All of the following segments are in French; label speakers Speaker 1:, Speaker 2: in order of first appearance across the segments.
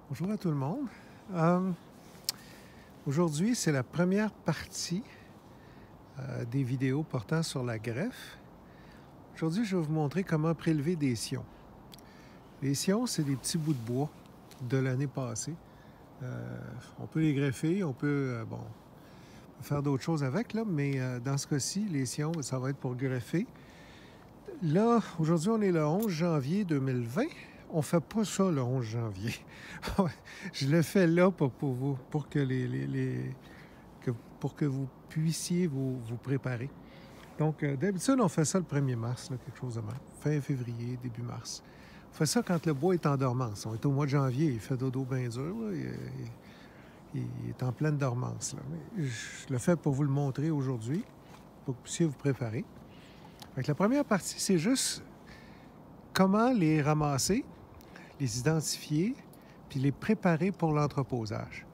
Speaker 1: Bonjour à tout le monde. Euh, Aujourd'hui, c'est la première partie des vidéos portant sur la greffe. Aujourd'hui, je vais vous montrer comment prélever des sions. Les sions, c'est des petits bouts de bois de l'année passée. On peut les greffer, on peut faire d'autres choses avec, là, mais dans ce cas-ci, les sions, ça va être pour greffer. Là, aujourd'hui, on est le 11 janvier 2020. On ne fait pas ça le 11 janvier. Je le fais là pour que vous puissiez vous préparer. Donc, d'habitude, on fait ça le 1er mars, là, quelque chose de même. Fin février, début mars. On fait ça quand le bois est en dormance. On est au mois de janvier, il fait dodo bien dur. Là, il est en pleine dormance. Là. Mais je le fais pour vous le montrer aujourd'hui, pour que vous puissiez vous préparer. Donc, la première partie, c'est juste comment les ramasser, les identifier, puis les préparer pour l'entreposage.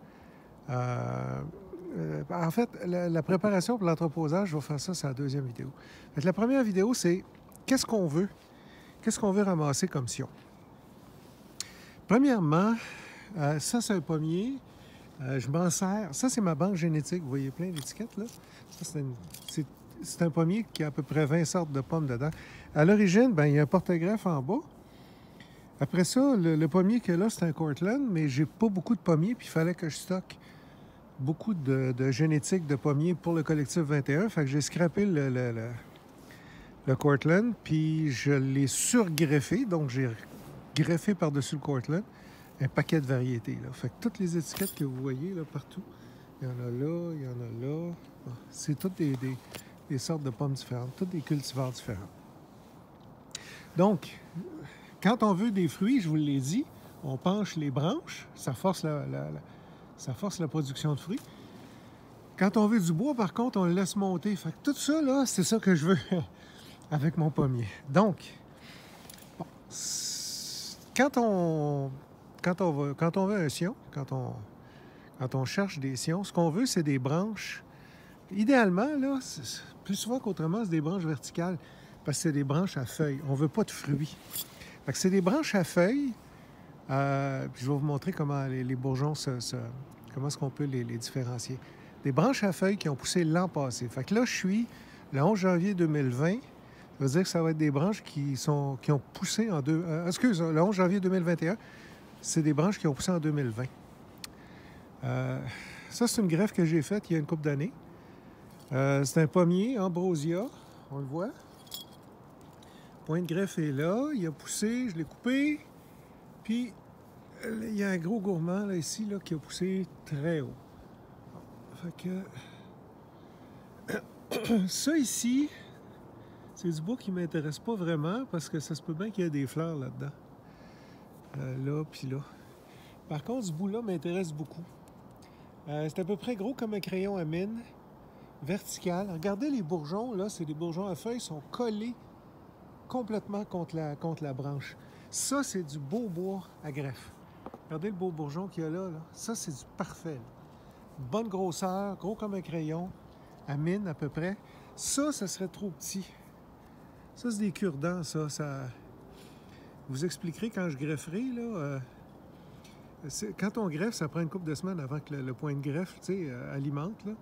Speaker 1: En fait, la préparation pour l'entreposage, je vais faire ça sur la deuxième vidéo. Donc, la première vidéo, c'est qu'est-ce qu'on veut? Qu'est-ce qu'on veut ramasser comme sion? Premièrement, ça, c'est un pommier. Je m'en sers. Ça, c'est ma banque génétique. Vous voyez plein d'étiquettes, là. Ça, c'est un pommier qui a à peu près 20 sortes de pommes dedans. À l'origine, ben, il y a un porte-greffe en bas. Après ça, le pommier qu'il y a là, c'est un Cortland, mais j'ai pas beaucoup de pommiers, puis il fallait que je stocke beaucoup de génétique de pommiers pour le collectif 21. Fait que j'ai scrappé le Cortland, puis je l'ai surgreffé, donc j'ai greffé par-dessus le Cortland un paquet de variétés. Là. Fait que toutes les étiquettes que vous voyez là, partout, il y en a là, il y en a là. Bon, c'est toutes des sortes de pommes différentes, toutes des cultivars différents. Donc, quand on veut des fruits, je vous l'ai dit, on penche les branches, ça force la production de fruits. Quand on veut du bois, par contre, on le laisse monter. Fait que tout ça, là, c'est ça que je veux avec mon pommier. Donc, bon, quand on veut un sion, quand on cherche des sions, ce qu'on veut, c'est des branches. Idéalement, là, plus souvent qu'autrement, c'est des branches verticales parce que c'est des branches à feuilles. On ne veut pas de fruits. Fait que c'est des branches à feuilles. Puis je vais vous montrer comment les bourgeons comment est-ce qu'on peut les différencier. Des branches à feuilles qui ont poussé l'an passé. Fait que là, je suis le 11 janvier 2020. Ça veut dire que ça va être des branches qui ont poussé le 11 janvier 2021, c'est des branches qui ont poussé en 2020. Ça, c'est une greffe que j'ai faite il y a une couple d'années. C'est un pommier, Ambrosia, on le voit. Le point de greffe est là, il a poussé, je l'ai coupé. Puis, il y a un gros gourmand là, ici là, qui a poussé très haut. Fait que ça ici, c'est du bois qui ne m'intéresse pas vraiment parce que ça se peut bien qu'il y ait des fleurs là-dedans. Là, puis là. Par contre, ce bout-là m'intéresse beaucoup. C'est à peu près gros comme un crayon à mine, vertical. Regardez les bourgeons, là, c'est des bourgeons à feuilles, sont collés complètement contre la branche. Ça, c'est du beau bois à greffe. Regardez le beau bourgeon qu'il y a là. Ça, c'est du parfait. Là. Bonne grosseur, gros comme un crayon, à mine à peu près. Ça serait trop petit. Ça, c'est des cure-dents, ça. Vous expliquerai quand je grefferai, là. Quand on greffe, ça prend une couple de semaines avant que le point de greffe, alimente, là.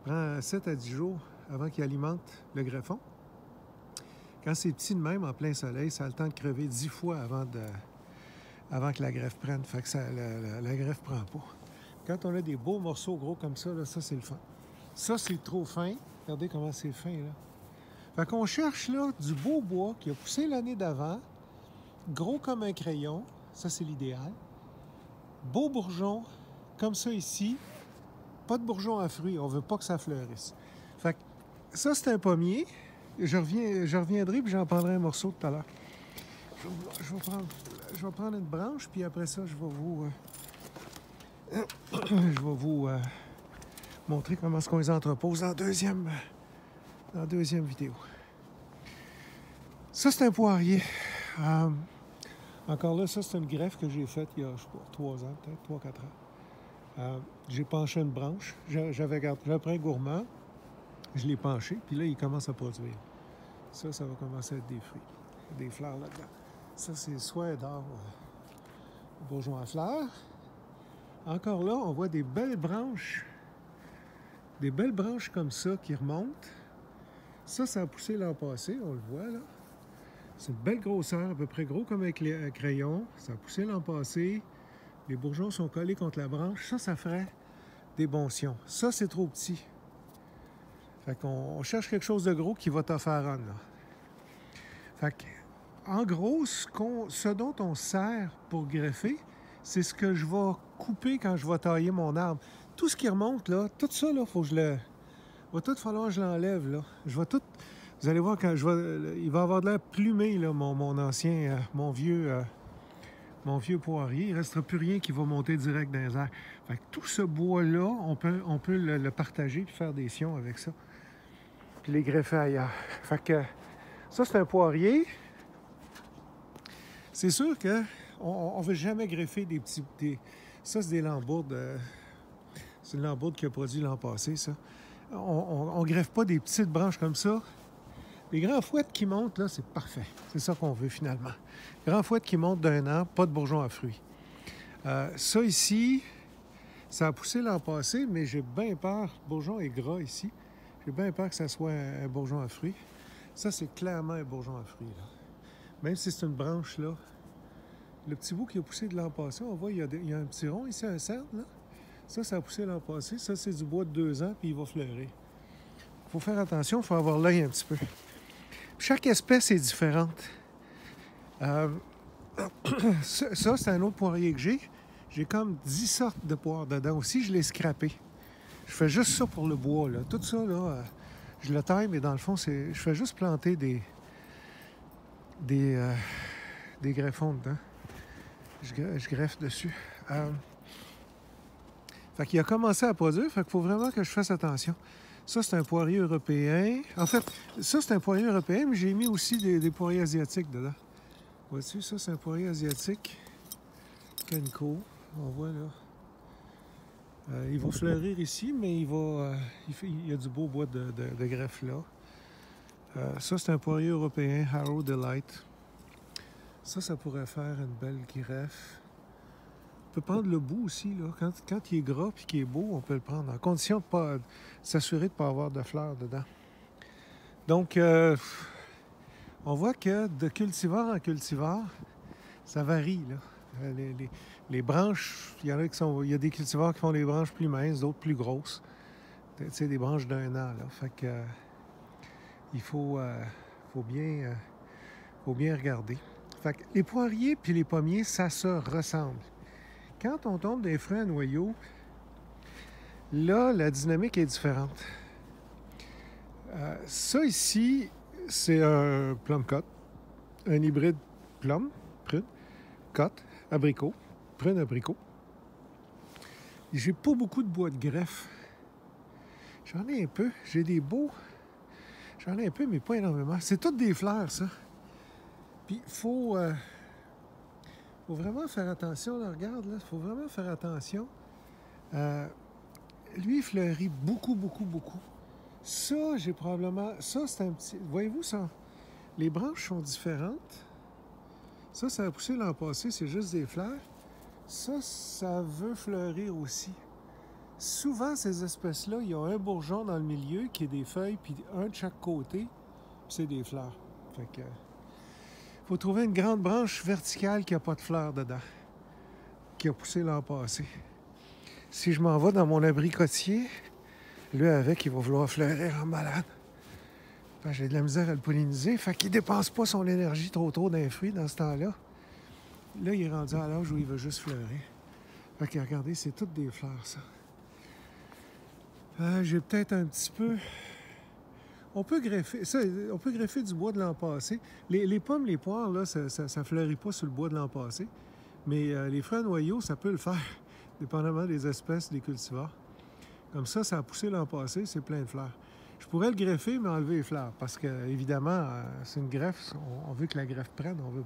Speaker 1: Ça prend 7 à 10 jours avant qu'il alimente le greffon. Quand c'est petit de même, en plein soleil, ça a le temps de crever 10 fois avant que la greffe prenne. Fait que la greffe prend pas. Quand on a des beaux morceaux gros comme ça, là, ça, c'est le fin. Ça, c'est trop fin. Regardez comment c'est fin, là. Fait qu'on cherche, là, du beau bois qui a poussé l'année d'avant, gros comme un crayon. Ça, c'est l'idéal. Beau bourgeon, comme ça ici. Pas de bourgeon à fruits. On veut pas que ça fleurisse. Fait que ça, c'est un pommier. Je reviendrai puis j'en prendrai un morceau tout à l'heure. Je vais prendre une branche, puis après ça, je vais vous montrer comment est-ce qu'on les entrepose dans la deuxième vidéo. Ça, c'est un poirier. Encore là, ça, c'est une greffe que j'ai faite il y a, je sais pas, 3 ans, peut-être, 3-4 ans. J'ai penché une branche. J'avais pris un gourmand. Je l'ai penché, puis là, il commence à produire. Ça va commencer à être des fruits. Des fleurs là-dedans. Ça, c'est soit d'or bourgeon à fleurs. Encore là, on voit des belles branches comme ça qui remontent. Ça a poussé l'an passé, on le voit là. C'est une belle grosseur, à peu près gros comme avec les crayons. Ça a poussé l'an passé. Les bourgeons sont collés contre la branche. Ça ferait des bons sions. Ça, c'est trop petit. Fait qu'on cherche quelque chose de gros qui va t'offrir un, là. Fait que, en gros, ce dont on sert pour greffer, c'est ce que je vais couper quand je vais tailler mon arbre. Tout ce qui remonte, là, tout ça, là, faut que va tout falloir que je l'enlève, là. Je vais tout... Vous allez voir, quand il va avoir de l'air plumé, là, mon ancien, mon vieux poirier. Il ne restera plus rien qui va monter direct dans les airs. Fait que tout ce bois-là, on peut le partager et faire des sions avec ça. Puis les greffer ailleurs. Fait que ça, c'est un poirier. C'est sûr qu'on ne veut jamais greffer des petits... Ça, c'est des lambourdes. C'est une lambourde qui a produit l'an passé, ça. On ne greffe pas des petites branches comme ça. Les grands fouettes qui montent, là, c'est parfait. C'est ça qu'on veut, finalement. Grands fouettes qui montent d'un an, pas de bourgeons à fruits. Ça, ici, ça a poussé l'an passé, mais j'ai bien peur. Le bourgeon est gras, ici. J'ai bien peur que ça soit un bourgeon à fruits. Ça, c'est clairement un bourgeon à fruits, là. Même si c'est une branche, là. Le petit bout qui a poussé de l'an passé, on voit, il y a un petit rond ici, un cerne, là. Ça a poussé l'an passé. Ça, c'est du bois de 2 ans, puis il va fleurir. Il faut faire attention, il faut avoir l'œil un petit peu. Chaque espèce est différente. Ça, c'est un autre poirier que j'ai. J'ai comme 10 sortes de poires dedans aussi. Je l'ai scrappé. Je fais juste ça pour le bois, là. Tout ça, là, je le taille, mais dans le fond, je fais juste planter des greffons dedans. Je greffe dessus. Fait qu'il a commencé à produire, fait qu'il faut vraiment que je fasse attention. Ça, c'est un poirier européen. En fait, ça, c'est un poirier européen, mais j'ai mis aussi des poiriers asiatiques dedans. Vois-tu, ça, c'est un poirier asiatique. Kenko, on voit là. Il va fleurir ici, mais il y a du beau bois de greffe là. Ça, c'est un poirier européen, Harrow Delight. Ça pourrait faire une belle greffe. On peut prendre le bout aussi, là. Quand il est gras et qu'il est beau, on peut le prendre, en condition de s'assurer de ne pas avoir de fleurs dedans. Donc, on voit que de cultivar en cultivar, ça varie, là. Les branches, il y a des cultivars qui font des branches plus minces, d'autres plus grosses. Tu sais, des branches d'1 an, là. Fait que il faut bien regarder. Fait que les poiriers puis les pommiers, ça se ressemble. Quand on tombe des fruits à noyaux, là, la dynamique est différente. Ça ici, c'est un plum cut, un hybride plum, prune, cut, abricot, prune, abricot. J'ai pas beaucoup de bois de greffe. J'en ai un peu. J'ai des beaux. J'en ai un peu, mais pas énormément. C'est toutes des fleurs, ça. Puis, il faut vraiment faire attention. Là, regarde, là, il faut vraiment faire attention. Lui, il fleurit beaucoup, beaucoup, beaucoup. Ça, j'ai probablement... Ça, c'est un petit... Voyez-vous ça? Les branches sont différentes. Ça a poussé l'an passé, c'est juste des fleurs. Ça veut fleurir aussi. Souvent, ces espèces-là, il y a un bourgeon dans le milieu qui est des feuilles, puis un de chaque côté, puis c'est des fleurs. Fait que... faut trouver une grande branche verticale qui n'a pas de fleurs dedans, qui a poussé l'an passé. Si je m'en vais dans mon abricotier, lui avec, il va vouloir fleurir en malade. Enfin, j'ai de la misère à le polliniser, fait qu'il ne dépense pas son énergie trop d'un fruit dans ce temps-là. Là, il est rendu à l'âge où il veut juste fleurir. Fait que regardez, c'est toutes des fleurs, ça. J'ai peut-être un petit peu... On peut greffer du bois de l'an passé. Les pommes, les poires, là, ça fleurit pas sur le bois de l'an passé. Mais les fruits à noyaux, ça peut le faire, dépendamment des espèces, des cultivars. Comme ça a poussé l'an passé, c'est plein de fleurs. Je pourrais le greffer, mais enlever les fleurs, parce que, évidemment, c'est une greffe. On veut que la greffe prenne, on veut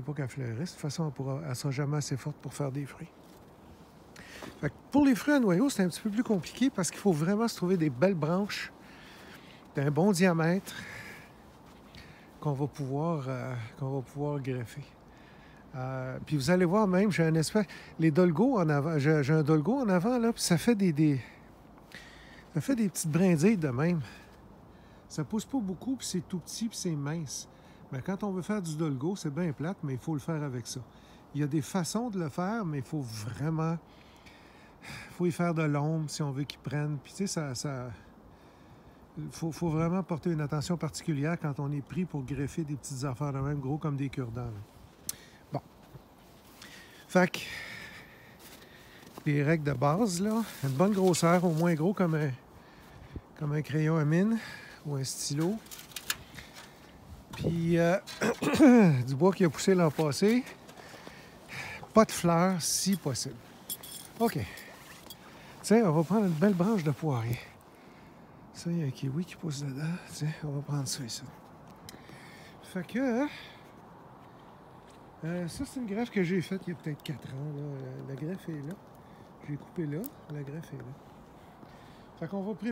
Speaker 1: pas qu'elle fleurisse. De toute façon, elle sera jamais assez forte pour faire des fruits. Fait que pour les fruits à noyaux, c'est un petit peu plus compliqué parce qu'il faut vraiment se trouver des belles branches d'un bon diamètre qu'on va pouvoir greffer. Puis vous allez voir même, j'ai un espèce... Les dolgos en avant, j'ai un dolgo en avant, là, puis ça fait ça fait des petites brindilles de même. Ça pousse pas beaucoup, puis c'est tout petit, puis c'est mince. Mais quand on veut faire du dolgo, c'est bien plate, mais il faut le faire avec ça. Il y a des façons de le faire, mais il faut vraiment... Il faut y faire de l'ombre si on veut qu'ils prennent. Puis tu sais, il faut vraiment porter une attention particulière quand on est pris pour greffer des petites affaires de même, gros comme des cure-dents. Bon. Fait que... Les règles de base, là, une bonne grosseur, au moins gros comme un crayon à mine ou un stylo. Puis du bois qui a poussé l'an passé. Pas de fleurs si possible. OK. Tiens, on va prendre une belle branche de poirier. Ça, il y a un kiwi qui pousse dedans. Tiens, on va prendre ça ici. Fait que... ça, c'est une greffe que j'ai faite il y a peut-être 4 ans. Là. La greffe est là. J'ai coupé là. La greffe est là. Fait qu'on va